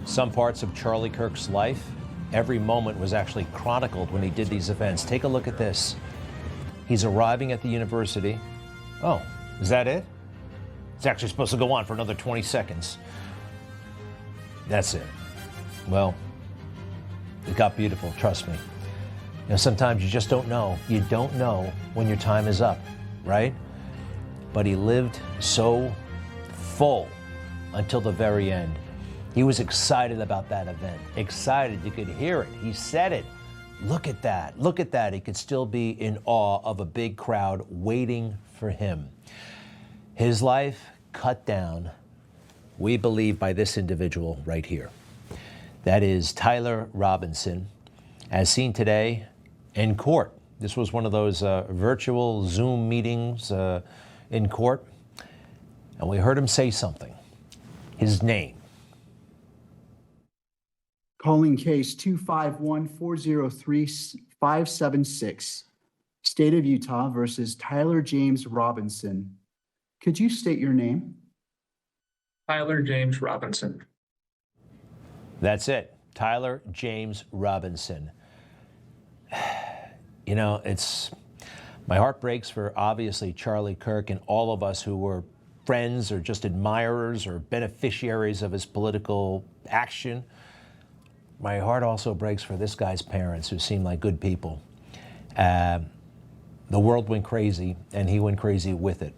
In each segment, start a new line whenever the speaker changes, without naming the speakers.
some parts of Charlie Kirk's life, every moment was actually chronicled when he did these events. Take a look at this. He's arriving at the university. Oh, is that it? It's actually supposed to go on for another 20 seconds. That's it. Well, it got beautiful, trust me. You know, sometimes you just don't know. You don't know when your time is up, right? But he lived so full until the very end. He was excited about that event. Excited, you could hear it. He said it. Look at that, look at that. He could still be in awe of a big crowd waiting for him. His life cut down, we believe, by this individual right here. That is Tyler Robinson, as seen today in court. This was one of those virtual Zoom meetings in court, and we heard him say something. His name.
Calling case 251-403-576, State of Utah versus Tyler James Robinson. Could you state your name?
Tyler James Robinson.
That's it. Tyler James Robinson. You know, my heart breaks for obviously Charlie Kirk and all of us who were friends or just admirers or beneficiaries of his political action. My heart also breaks for this guy's parents, who seem like good people. The world went crazy, and he went crazy with it.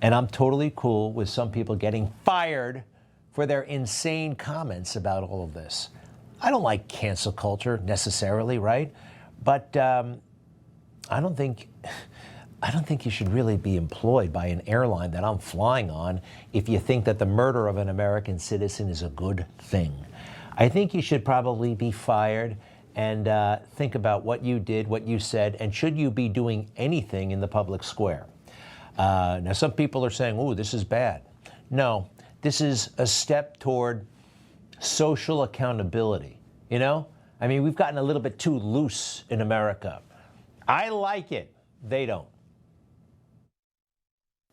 And I'm totally cool with some people getting fired for their insane comments about all of this. I don't like cancel culture necessarily, right? But I don't think you should really be employed by an airline that I'm flying on if you think that the murder of an American citizen is a good thing. I think you should probably be fired and think about what you did, what you said, and should you be doing anything in the public square. Now, some people are saying, "Ooh, this is bad." No, this is a step toward social accountability. You know? I mean, we've gotten a little bit too loose in America. I like it. They don't.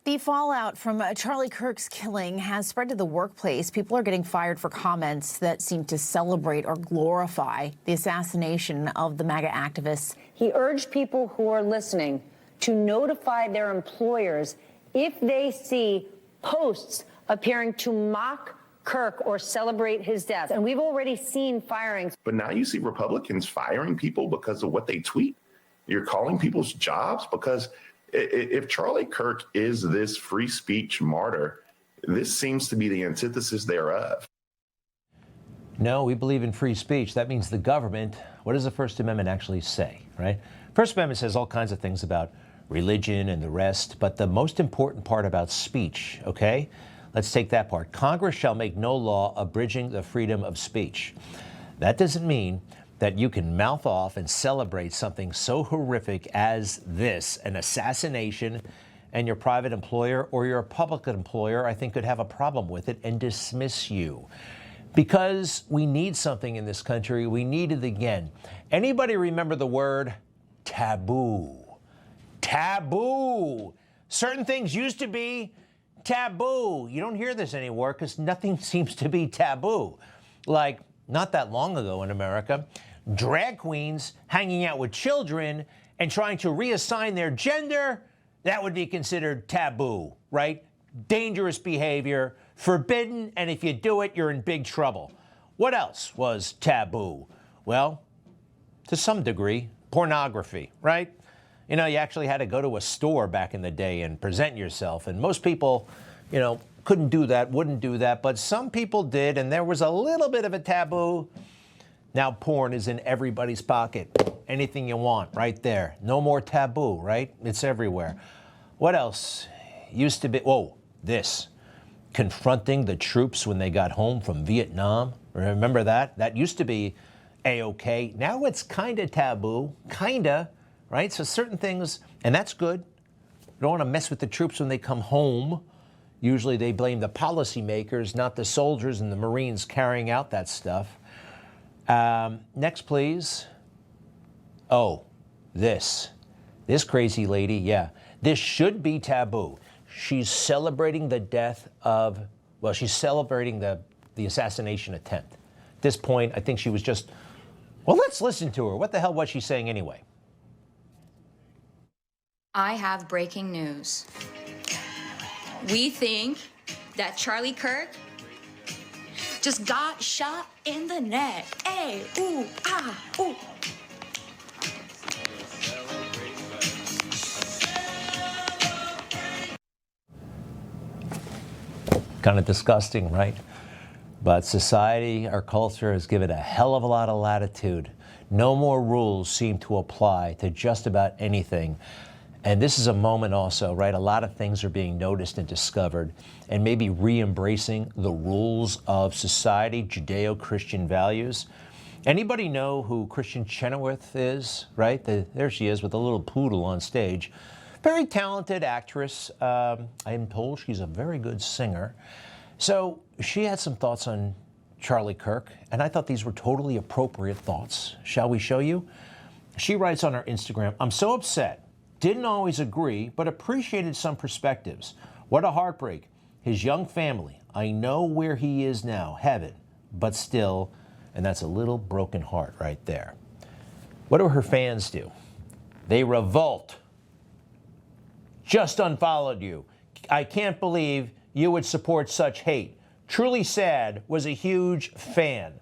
The fallout from Charlie Kirk's killing has spread to the workplace. People are getting fired for comments that seem to celebrate or glorify the assassination of the MAGA activists.
He urged people who are listening to notify their employers if they see posts appearing to mock Kirk or celebrate his death. And we've already seen firings.
But now you see Republicans firing people because of what they tweet. You're calling people's jobs because if Charlie Kirk is this free speech martyr, this seems to be the antithesis thereof.
No, we believe in free speech. That means the government, what does the First Amendment actually say, right? First Amendment says all kinds of things about religion and the rest, but the most important part about speech, okay? Let's take that part. Congress shall make no law abridging the freedom of speech. That doesn't mean that you can mouth off and celebrate something so horrific as this, an assassination, and your private employer or your public employer, I think, could have a problem with it and dismiss you. Because we need something in this country. We need it again. Anybody remember the word taboo? Taboo. Certain things used to be taboo. You don't hear this anymore because nothing seems to be taboo. Like, not that long ago in America, drag queens hanging out with children and trying to reassign their gender, that would be considered taboo, right? Dangerous behavior, forbidden, and if you do it, you're in big trouble. What else was taboo? Well, to some degree, pornography, right? You know, you actually had to go to a store back in the day and present yourself, and most people, you know, couldn't do that, wouldn't do that, but some people did, and there was a little bit of a taboo. Now porn is in everybody's pocket. Anything you want, right there. No more taboo, right? It's everywhere. What else used to be? Whoa, this. Confronting the troops when they got home from Vietnam. Remember that? That used to be A-OK. Now it's kind of taboo, kind of, right? So certain things, and that's good. You don't want to mess with the troops when they come home. Usually they blame the policymakers, not the soldiers and the Marines carrying out that stuff. Next, please. Oh, this crazy lady, yeah. This should be taboo. She's celebrating the death of, well, she's celebrating the the assassination attempt. At this point, I think she was just, well, let's listen to her. What the hell was she saying anyway?
I have breaking news. We think that Charlie Kirk just got shot in the neck. Hey, ooh, ah, ooh.
Kind of disgusting, right? But society, our culture has given a hell of a lot of latitude. No more rules seem to apply to just about anything. And this is a moment also, right? A lot of things are being noticed and discovered, and maybe re-embracing the rules of society, Judeo-Christian values. Anybody know who Kristen Chenoweth is, right? There she is with a little poodle on stage. Very talented actress. I'm told she's a very good singer. So she had some thoughts on Charlie Kirk, and I thought these were totally appropriate thoughts. Shall we show you? She writes on her Instagram, "I'm so upset. Didn't always agree, but appreciated some perspectives. What a heartbreak. His young family. I know where he is now, heaven, but still," and that's a little broken heart right there. What do her fans do? They revolt. Just unfollowed you. I can't believe you would support such hate. Truly sad. Was a huge fan.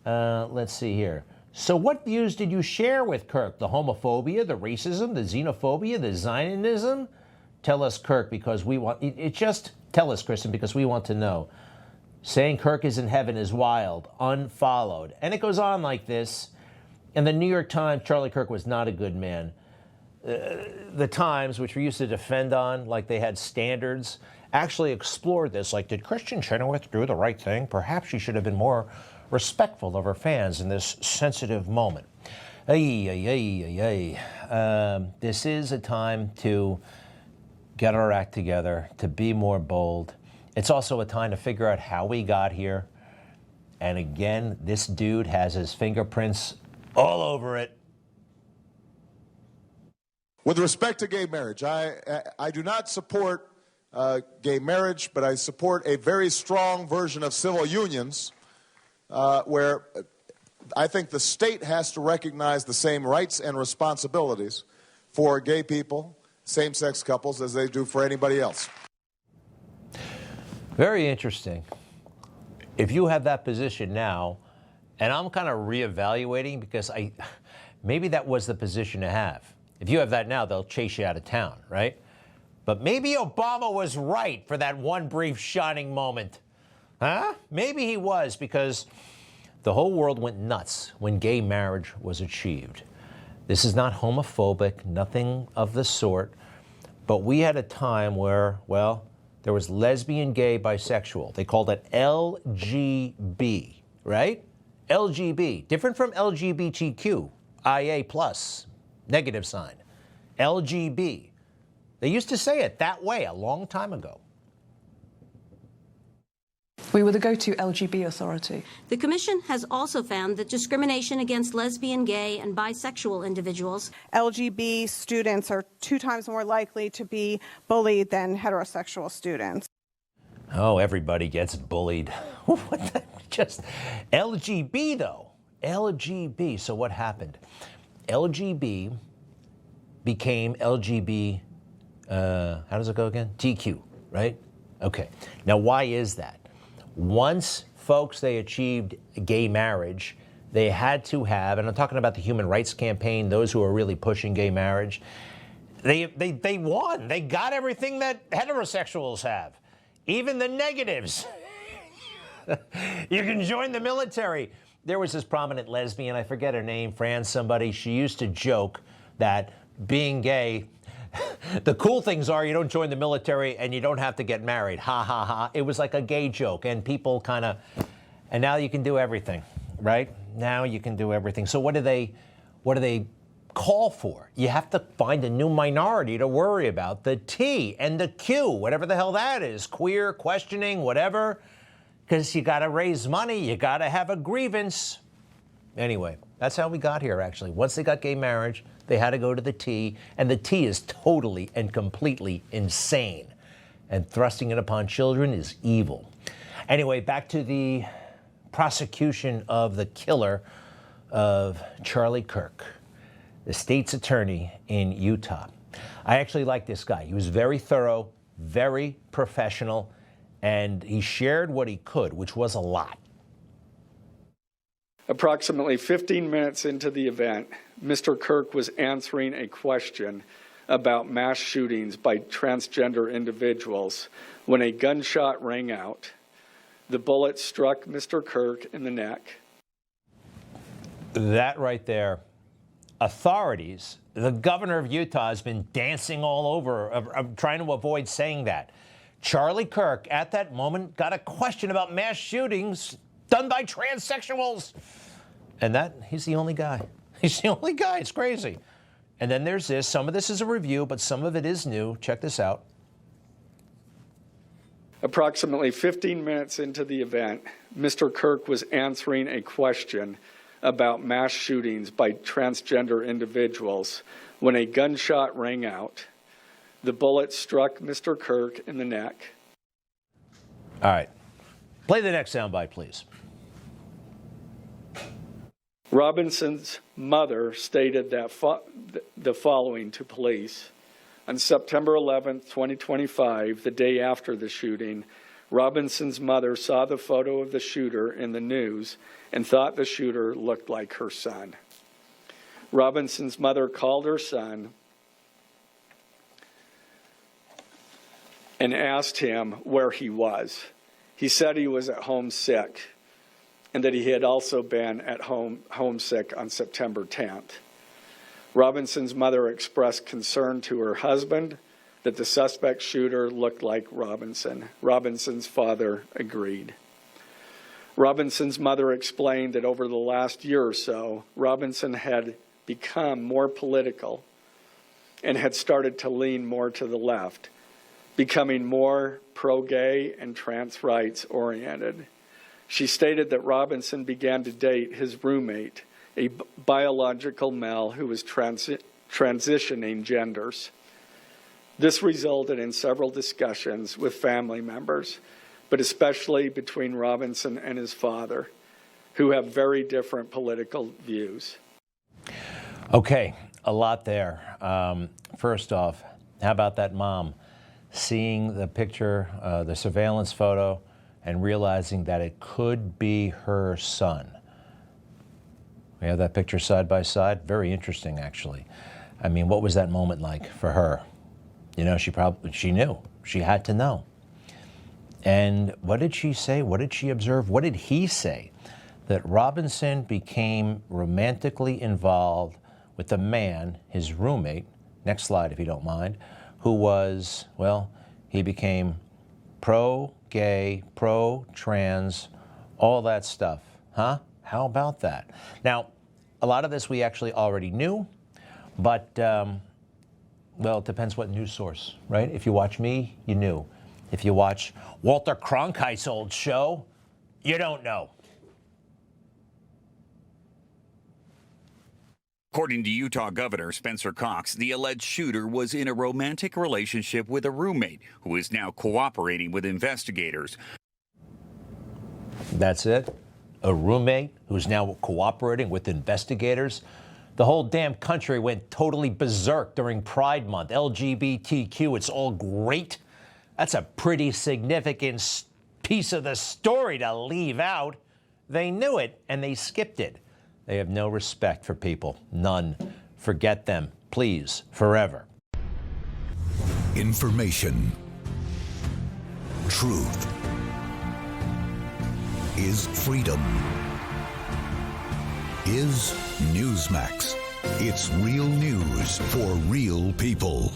Let's see here. So what views did you share with Kirk? The homophobia, the racism, the xenophobia, the Zionism? Tell us, Kirk, because we want... just tell us, Kristen, because we want to know. Saying Kirk is in heaven is wild. Unfollowed. And it goes on like this. In the New York Times, Charlie Kirk was not a good man. The Times, which we used to defend on, like they had standards, actually explored this. Like, did Kristen Chenoweth do the right thing? Perhaps she should have been more respectful of her fans in this sensitive moment. This is a time to get our act together, to be more bold. It's also a time to figure out how we got here. And again, this dude has his fingerprints all over it.
With respect to gay marriage, I do not support gay marriage, but I support a very strong version of civil unions where I think the state has to recognize the same rights and responsibilities for gay people, same-sex couples, as they do for anybody else.
Very interesting. If you have that position now, and I'm kind of reevaluating because maybe that was the position to have. If you have that now, they'll chase you out of town, right? But maybe Obama was right for that one brief shining moment. Huh? Maybe he was, because the whole world went nuts when gay marriage was achieved. This is not homophobic, nothing of the sort. But we had a time where, well, there was lesbian, gay, bisexual. They called it LGB, right? LGB, different from LGBTQ, IA+, negative sign, LGB. They used to say it that way a long time ago.
We were the go-to LGB authority.
The Commission has also found that discrimination against lesbian, gay, and bisexual individuals.
LGB students are 2 times more likely to be bullied than heterosexual students.
Oh, everybody gets bullied. What the, just LGB though, LGB. So what happened? LGB became LGB, how does it go again? TQ, right? Okay, now why is that? Once, folks, they achieved gay marriage, they had to have, and I'm talking about the Human Rights Campaign, those who are really pushing gay marriage, they won. They got everything that heterosexuals have, even the negatives. You can join the military. There was this prominent lesbian, I forget her name, Fran somebody, she used to joke that being gay, the cool things are you don't join the military and you don't have to get married. Ha, ha, ha. It was like a gay joke, and people kind of, and now you can do everything, right? Now you can do everything. So what do they call for? You have to find a new minority to worry about. The T and the Q, whatever the hell that is, queer, questioning, whatever, because you got to raise money, you got to have a grievance. Anyway, that's how we got here, actually. Once they got gay marriage, they had to go to the T, and the T is totally and completely insane. And thrusting it upon children is evil. Anyway, back to the prosecution of the killer of Charlie Kirk, the state's attorney in Utah. I actually like this guy. He was very thorough, very professional, and he shared what he could, which was a lot.
Approximately 15 minutes into the event, Mr. Kirk was answering a question about mass shootings by transgender individuals when a gunshot rang out. The bullet struck Mr. Kirk in the neck.
That right there. Authorities, the governor of Utah has been dancing all over, trying to avoid saying that. Charlie Kirk, at that moment, got a question about mass shootings done by transsexuals. And he's the only guy. He's the only guy. It's crazy. And then there's this. Some of this is a review, but some of it is new. Check this out.
Approximately 15 minutes into the event, Mr. Kirk was answering a question about mass shootings by transgender individuals when a gunshot rang out. The bullet struck Mr. Kirk in the neck.
All right. Play the next soundbite, please.
Robinson's mother stated that the following to police. On September 11, 2025, the day after the shooting, Robinson's mother saw the photo of the shooter in the news and thought the shooter looked like her son. Robinson's mother called her son and asked him where he was. He said he was at home sick and that he had also been at homesick on September 10th. Robinson's mother expressed concern to her husband that the suspect shooter looked like Robinson. Robinson's father agreed. Robinson's mother explained that over the last year or so, Robinson had become more political and had started to lean more to the left, becoming more pro-gay and trans rights oriented. She stated that Robinson began to date his roommate, a biological male who was transitioning genders. This resulted in several discussions with family members, but especially between Robinson and his father, who have very different political views.
Okay, a lot there. First off, how about that mom seeing the picture, the surveillance photo, and realizing that it could be her son? We have that picture side by side. Very interesting, actually. I mean, what was that moment like for her? You know, she knew. She had to know. And what did she say? What did she observe? What did he say? That Robinson became romantically involved with a man, his roommate, next slide if you don't mind, who was, well, he became pro-gay, pro-trans, all that stuff. Huh? How about that? Now, a lot of this we actually already knew, but, well, it depends what news source, right? If you watch me, you knew. If you watch Walter Cronkite's old show, you don't know.
According to Utah Governor Spencer Cox, the alleged shooter was in a romantic relationship with a roommate who is now cooperating with investigators.
That's it? A roommate who's now cooperating with investigators? The whole damn country went totally berserk during Pride Month. LGBTQ, it's all great. That's a pretty significant piece of the story to leave out. They knew it and they skipped it. They have no respect for people. None. Forget them, please, forever.
Information. Truth is freedom. Is Newsmax. It's real news for real people.